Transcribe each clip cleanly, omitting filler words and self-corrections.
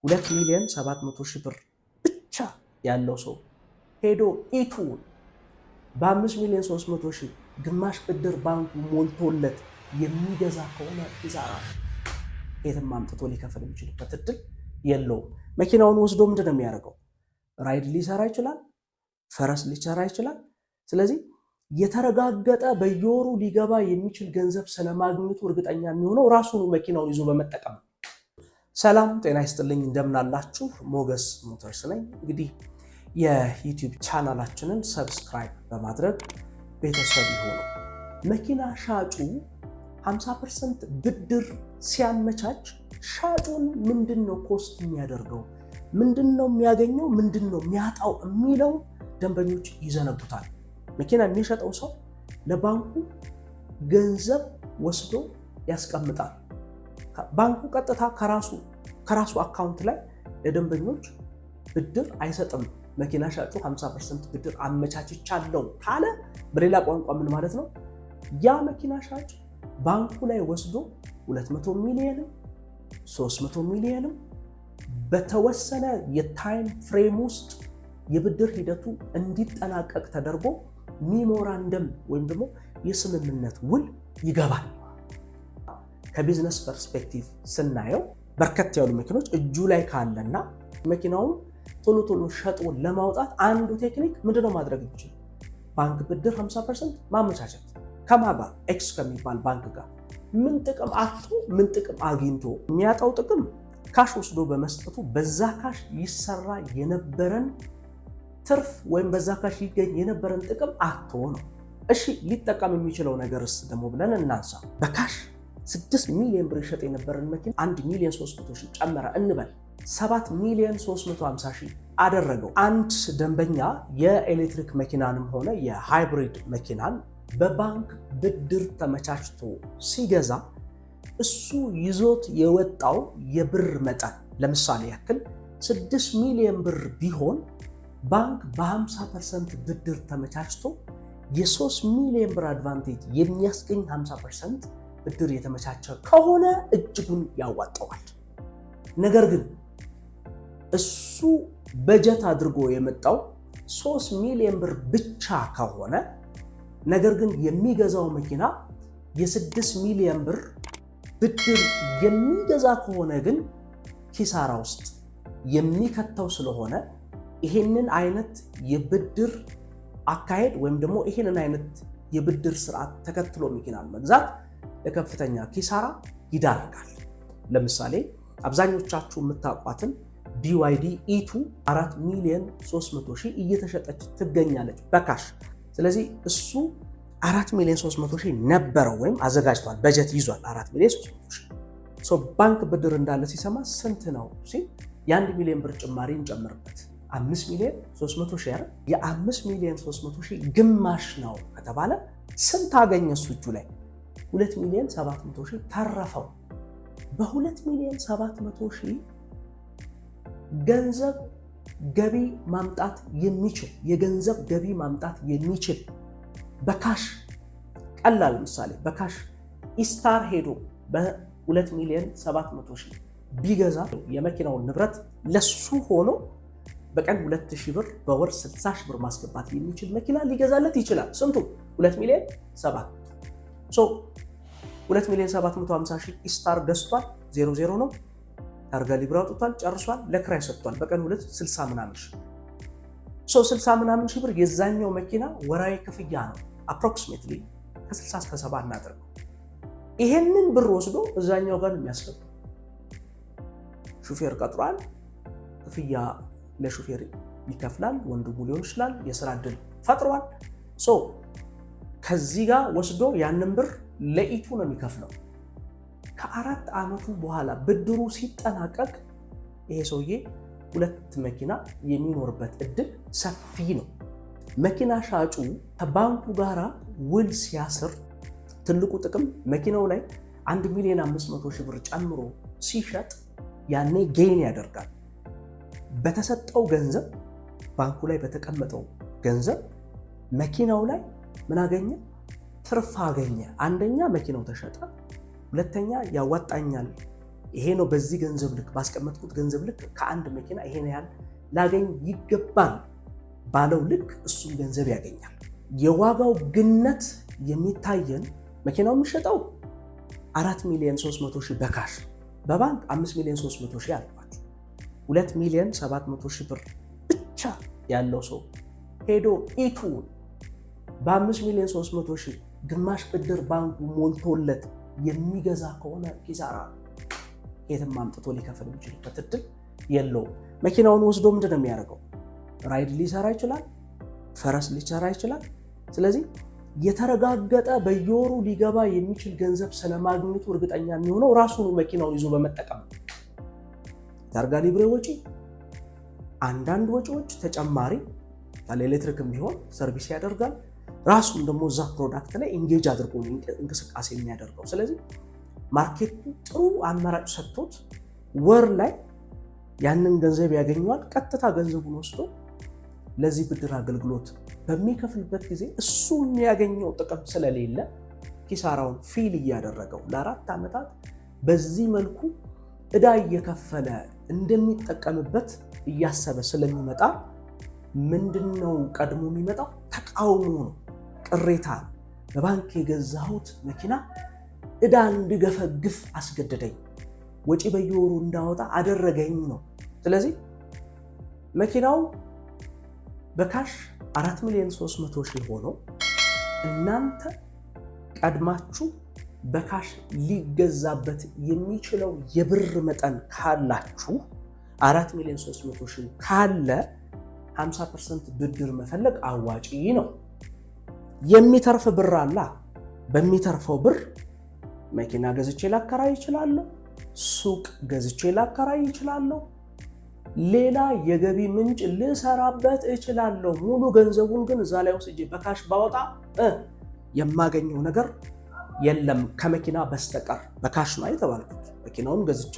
2 ሚሊዮን 700 ሺህ ብር ብቻ ያለው ሰው ሄዶ ኢቱን በ5 ሚሊዮን 300 ሺህ ግማሽ ብድር ባንኩ ሞልቶለት የሚገዛ ከሆነ ኪሳራ የትም አምጥቶ ሊከፍል የሚችልበት እድል የለውም። መኪናውን ወስዶ ምንድን ነው የሚያደርገው? ራይድ ሊሰራ ይችላል፣ ፈረስ ሊሰራ ይችላል። ስለዚህ የተረጋገጠ በየወሩ ሊገባ የሚችል ገንዘብ ስለማግኘቱ እርግጠኛ የሚሆነው ራሱን መኪናውን ይዞ በመጠቀም ነው። ሰላም ጤና ይስጥልኝ፣ እንደምናላችሁ ሞገስ ሞተርስ ነኝ። እንግዲህ የዩቲዩብ ቻናላችንን ሰብስክራይብ በማድረግ ቤተሰብ ይሆኑ። መኪና ሻጩ 50% ብድር ሲያመቻች ሻጩን ምንድነው ኮስት የሚያደርገው፣ ምንድነው የሚያገኘው፣ ምንድነው የሚያጣው የሚለው ደንበኞች ይዘነጉታል። መኪና የሚሸጠው ሰው ለባንኩ ገንዘብ ወስዶ ያስቀምጣል። ባንኩ ቀጥታ ከራሱ አካውንት ላይ ለደንበኞች ብድር አይሰጥም። መኪና ሻጩ 50% ብድር አመቻችቻለሁ ካለ በሌላ ቋንቋ ምን ማለት ነው? ያ መኪና ሻጭ ባንኩ ላይ ወስዶ 200 ሚሊዮንም 300 ሚሊዮንም በተወሰነ የታይም ፍሬም ውስጥ የብድር ሂደቱ እንዲጠናቀቅ ተደርጎ ሚሞራንደም ወይም ደግሞ የስምምነት ውል ይገባል። ከቢዝነስ ፐርስፔክቲቭ ስናየው በርከት ያሉ መኪኖች እጁ ላይ ካለና መኪናውን ቶሎ ቶሎ ሸጦ ለማውጣት አንዱ ቴክኒክ ምንድነው ማድረግ ይችላል? ባንክ ብድር 50% ማመቻቸት። ከማጋ ኤክስ ከሚባል ባንክ ጋር ምን ጥቅም አጥቶ ምን ጥቅም አግኝቶ? የሚያጣው ጥቅም ካሽ ወስዶ በመስጠቱ በዛ ካሽ ይሰራ የነበረን ትርፍ ወይም በዛ ካሽ ይገኝ የነበረን ጥቅም አጥቶ ነው። እሺ ሊጠቀም የሚችለው ነገርስ ደግሞ ብለን እናንሳ። በካሽ 6 ሚሊዮን ብር ይሸጥ የነበረን መኪና 1 ሚሊዮን 300 ሺህ ጨመረ እንበል፣ 7 ሚሊዮን 350 ሺህ አደረገው። አንድ ደንበኛ የኤሌክትሪክ መኪናንም ሆነ የሃይብሪድ መኪናን በባንክ ብድር ተመቻችቶ ሲገዛ እሱ ይዞት የወጣው የብር መጠን ለምሳሌ ያክል 6 ሚሊዮን ብር ቢሆን ባንክ በ50% ብድር ተመቻችቶ የ3 ሚሊዮን ብር አድቫንቴጅ የሚያስገኝ 50% ብድር የተመቻቸ ከሆነ እጅጉን ያዋጣዋል። ነገር ግን እሱ በጀት አድርጎ የመጣው 3 ሚሊዮን ብር ብቻ ከሆነ ነገር ግን የሚገዛው መኪና የ6 ሚሊዮን ብር ብድር የሚገዛ ከሆነ ግን ኪሳራ ውስጥ የሚከተው ስለሆነ ይሄንን አይነት የብድር አካሄድ ወይም ደግሞ ይሄንን አይነት የብድር ስርዓት ተከትሎ መኪናን መግዛት ለከፍተኛ ኪሳራ ይዳረጋል። ለምሳሌ አብዛኞቻችሁ የምታውቋትን BYD E2 4 ሚሊዮን 300 ሺህ እየተሸጠች ትገኛለች በካሽ። ስለዚህ እሱ 4 ሚሊዮን 300 ሺህ ነበረው ወይም አዘጋጅቷል፣ በጀት ይዟል 4 ሚሊዮን 300 ሺህ። ባንክ ብድር እንዳለ ሲሰማ ስንት ነው ሲል የ1 ሚሊዮን ብር ጭማሪ እንጨምርበት 5 ሚሊዮን 300 ሺህ አይደል? የ5 ሚሊዮን 300 ሺህ ግማሽ ነው ከተባለ ስንት አገኘ እሱ እጁ ላይ? 2 ሚሊዮን 700 ሺህ ተረፈው። በ2 ሚሊዮን 700 ሺህ ገንዘብ ገቢ ማምጣት የሚችል የገንዘብ ገቢ ማምጣት የሚችል በካሽ ቀላል ምሳሌ በካሽ ኢስታር ሄዶ በ2 ሚሊዮን 700 ሺህ ቢገዛ የመኪናውን ንብረት ለሱ ሆኖ በቀን 2000 ብር በወር 60 ሺህ ብር ማስገባት የሚችል መኪና ሊገዛለት ይችላል። ስንቱ? 2 ሚሊዮን 700 2 ሚሊዮን 750 ሺህ ኢስታር ገዝቷል። 00 ነው። ታርጋ ሊብራ አውጥቷል፣ ጨርሷል፣ ለክራይ ሰጥቷል። በቀን 60 ምናምን ሺህ 60 ምናምን ሺህ ብር የዛኛው መኪና ወራዊ ክፍያ ነው። አፕሮክሲሜትሊ ከ60 እስከ 70 እናደርገው። ይሄንን ብር ወስዶ እዛኛው ጋር የሚያስገባው ሹፌር ቀጥሯል፣ ክፍያ ለሹፌር ይከፍላል፣ ወንድሙ ሊሆን ይችላል፣ የስራ ዕድል ፈጥሯል። ከዚህ ጋር ወስዶ ያንን ብር ለኢቱ ነው የሚከፍለው። ከ4 ዓመቱ በኋላ ብድሩ ሲጠናቀቅ ይሄ ሰውዬ 2 መኪና የሚኖርበት እድል ሰፊ ነው። መኪና ሻጩ ከባንኩ ጋራ ውል ሲያስር ትልቁ ጥቅም መኪናው ላይ 1 ሚሊዮን 500 ሺህ ብር ጨምሮ ሲሸጥ ያኔ ጌን ያደርጋል። በተሰጠው ገንዘብ ባንኩ ላይ በተቀመጠው ገንዘብ መኪናው ላይ ምን አገኘ? ትርፍ አገኘ። አንደኛ መኪናው ተሸጠ፣ ሁለተኛ ያዋጣኛል ይሄ ነው በዚህ ገንዘብ ልክ ባስቀመጥኩት ገንዘብ ልክ ከአንድ መኪና ይሄን ያህል ላገኝ ይገባል ባለው ልክ እሱም ገንዘብ ያገኛል። የዋጋው ግነት የሚታየን መኪናው የሚሸጠው 4,300,000 በካሽ በባንክ 5,300,000 አልኳቸው። 2,700,000 ብር ብቻ ያለው ሰው ሄዶ ኢቱን በ5,300,000 ግማሽ ብድር ባንኩ ሞልቶለት የሚገዛ ከሆነ ኪሳራ የትም አምጥቶ ሊከፍል የሚችልበት እድል የለውም። መኪናውን ወስዶ ምንድን ነው የሚያደርገው? ራይድ ሊሰራ ይችላል፣ ፈረስ ሊሰራ ይችላል። ስለዚህ የተረጋገጠ በየወሩ ሊገባ የሚችል ገንዘብ ስለማግኘቱ እርግጠኛ የሚሆነው ራሱን መኪናውን ይዞ በመጠቀም ነው። ታርጋ ሊብሬ ወጪ፣ አንዳንድ ወጪዎች ተጨማሪ ኤሌክትሪክም ቢሆን ሰርቪስ ያደርጋል። ራሱን ደግሞ እዛ ፕሮዳክት ላይ ኢንጌጅ አድርጎ እንቅስቃሴ የሚያደርገው። ስለዚህ ማርኬቱ ጥሩ አማራጭ ሰጥቶት ወር ላይ ያንን ገንዘብ ያገኘዋል። ቀጥታ ገንዘቡን ወስዶ ለዚህ ብድር አገልግሎት በሚከፍልበት ጊዜ እሱ የሚያገኘው ጥቅም ስለሌለ ኪሳራውን ፊል እያደረገው ለ4 ዓመታት በዚህ መልኩ ዕዳ እየከፈለ እንደሚጠቀምበት እያሰበ ስለሚመጣ ምንድነው ቀድሞ የሚመጣው? ተቃውሞ ነው፣ ቅሬታ ነው። በባንክ የገዛሁት መኪና ዕዳ እንድገፈግፍ አስገደደኝ፣ ወጪ በየወሩ እንዳወጣ አደረገኝ ነው። ስለዚህ መኪናው በካሽ 4,300,000 ሆኖ እናንተ ቀድማችሁ በካሽ ሊገዛበት የሚችለው የብር መጠን ካላችሁ 4,300,000 ካለ 50% ብድር መፈለግ አዋጪ ነው። የሚተርፍ ብር አላ። በሚተርፈው ብር መኪና ገዝቼ ላከራይ እችላለሁ፣ ሱቅ ገዝቼ ላከራይ እችላለሁ፣ ሌላ የገቢ ምንጭ ልሰራበት እችላለሁ። ሙሉ ገንዘቡን ግን እዛ ላይ ወስጄ በካሽ ባወጣ የማገኘው ነገር የለም ከመኪና በስተቀር። በካሽ ነው የተባልኩት። መኪናውን ገዝቼ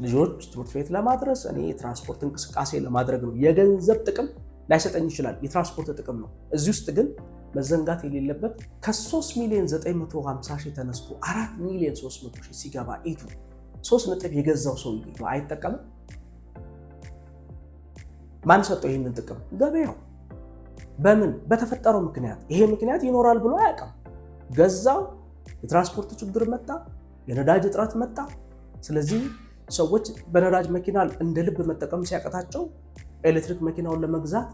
ልጆች ትምህርት ቤት ለማድረስ እኔ የትራንስፖርት እንቅስቃሴ ለማድረግ ነው። የገንዘብ ጥቅም ላይሰጠኝ ይችላል፣ የትራንስፖርት ጥቅም ነው። እዚህ ውስጥ ግን መዘንጋት የሌለበት ከ3,950,000 ተነስቶ 4,300,000 ሲገባ ኢቱ 3 ነጥብ የገዛው ሰውዬ አይጠቀምም? ማን ሰጠው ይህንን ጥቅም? ገበያው። በምን? በተፈጠረው ምክንያት። ይሄ ምክንያት ይኖራል ብሎ አያውቅም። ገዛው፣ የትራንስፖርት ችግር መጣ፣ የነዳጅ እጥረት መጣ። ስለዚህ ሰዎች በነዳጅ መኪና እንደ ልብ መጠቀም ሲያቀታቸው ኤሌክትሪክ መኪናውን ለመግዛት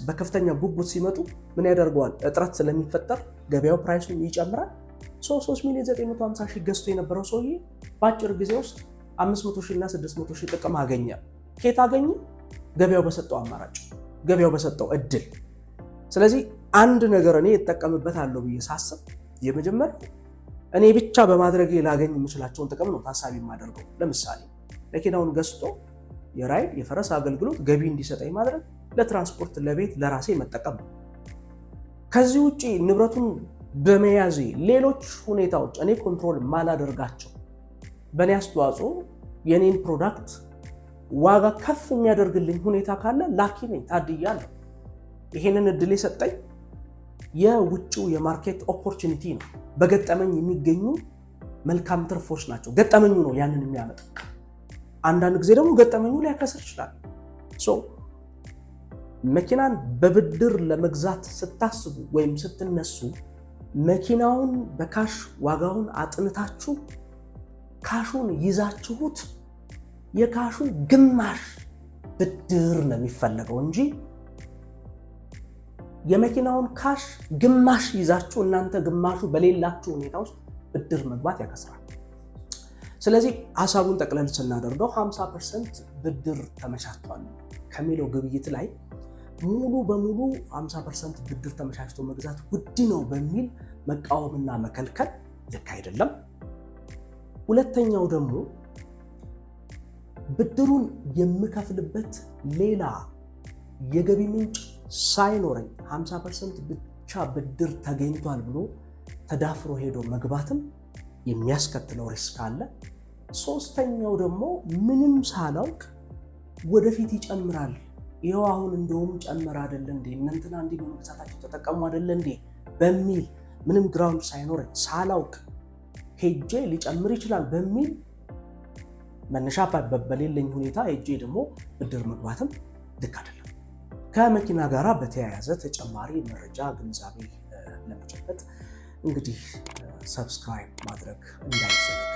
በከፍተኛ ጉጉት ሲመጡ ምን ያደርገዋል? እጥረት ስለሚፈጠር ገበያው ፕራይሱን ይጨምራል። 3,950,000 ገዝቶ የነበረው ሰውዬ በአጭር ጊዜ ውስጥ 500,000 እና 600,000 ጥቅም አገኘ። ከየት አገኘ? ገበያው በሰጠው አማራጭ፣ ገበያው በሰጠው እድል። ስለዚህ አንድ ነገር እኔ እጠቀምበታለሁ ብዬ ሳስብ የመጀመሪያው እኔ ብቻ በማድረግ ላገኝ የምችላቸውን ጥቅም ነው ታሳቢ የማደርገው። ለምሳሌ መኪናውን ገዝቶ የራይድ የፈረስ አገልግሎት ገቢ እንዲሰጠኝ ማድረግ፣ ለትራንስፖርት ለቤት ለራሴ መጠቀም ነው። ከዚህ ውጪ ንብረቱን በመያዜ ሌሎች ሁኔታዎች እኔ ኮንትሮል ማላደርጋቸው በእኔ አስተዋጽኦ የኔን ፕሮዳክት ዋጋ ከፍ የሚያደርግልኝ ሁኔታ ካለ ላኪ ነኝ፣ ታድያለሁ። ይሄንን እድል የሰጠኝ የውጭው የማርኬት ኦፖርቹኒቲ ነው። በገጠመኝ የሚገኙ መልካም ትርፎች ናቸው። ገጠመኙ ነው ያንን የሚያመጣው። አንዳንድ ጊዜ ደግሞ ገጠመኙ ሊያከስር ይችላል። መኪናን በብድር ለመግዛት ስታስቡ ወይም ስትነሱ መኪናውን በካሽ ዋጋውን አጥንታችሁ ካሹን ይዛችሁት የካሹ ግማሽ ብድር ነው የሚፈለገው እንጂ የመኪናውን ካሽ ግማሽ ይዛችሁ እናንተ ግማሹ በሌላችሁ ሁኔታ ውስጥ ብድር መግባት ያከስራል። ስለዚህ ሐሳቡን ጠቅለል ስናደርገው 50% ብድር ተመቻችቷል ከሚለው ግብይት ላይ ሙሉ በሙሉ 50% ብድር ተመቻችቶ መግዛት ውድ ነው በሚል መቃወምና መከልከል ልክ አይደለም። ሁለተኛው ደግሞ ብድሩን የምከፍልበት ሌላ የገቢ ምንጭ ሳይኖረኝ 50% ብቻ ብድር ተገኝቷል ብሎ ተዳፍሮ ሄዶ መግባትም የሚያስከትለው ሪስክ አለ። ሶስተኛው ደግሞ ምንም ሳላውቅ ወደፊት ይጨምራል፣ ይኸው አሁን እንደውም ጨመረ አይደለ እንዴ እናንተና እንዲህ በመግዛታቸው ተጠቀሙ አይደለ እንዴ በሚል ምንም ግራውንድ ሳይኖረኝ ሳላውቅ ሄጄ ሊጨምር ይችላል በሚል መነሻ በሌለኝ ሁኔታ ሄጄ ደግሞ ብድር መግባትም ልክ አይደለም። ከመኪና ጋር በተያያዘ ተጨማሪ መረጃ ግንዛቤ ለመጨበጥ እንግዲህ ሰብስክራይብ ማድረግ እንዳይዘነጋ።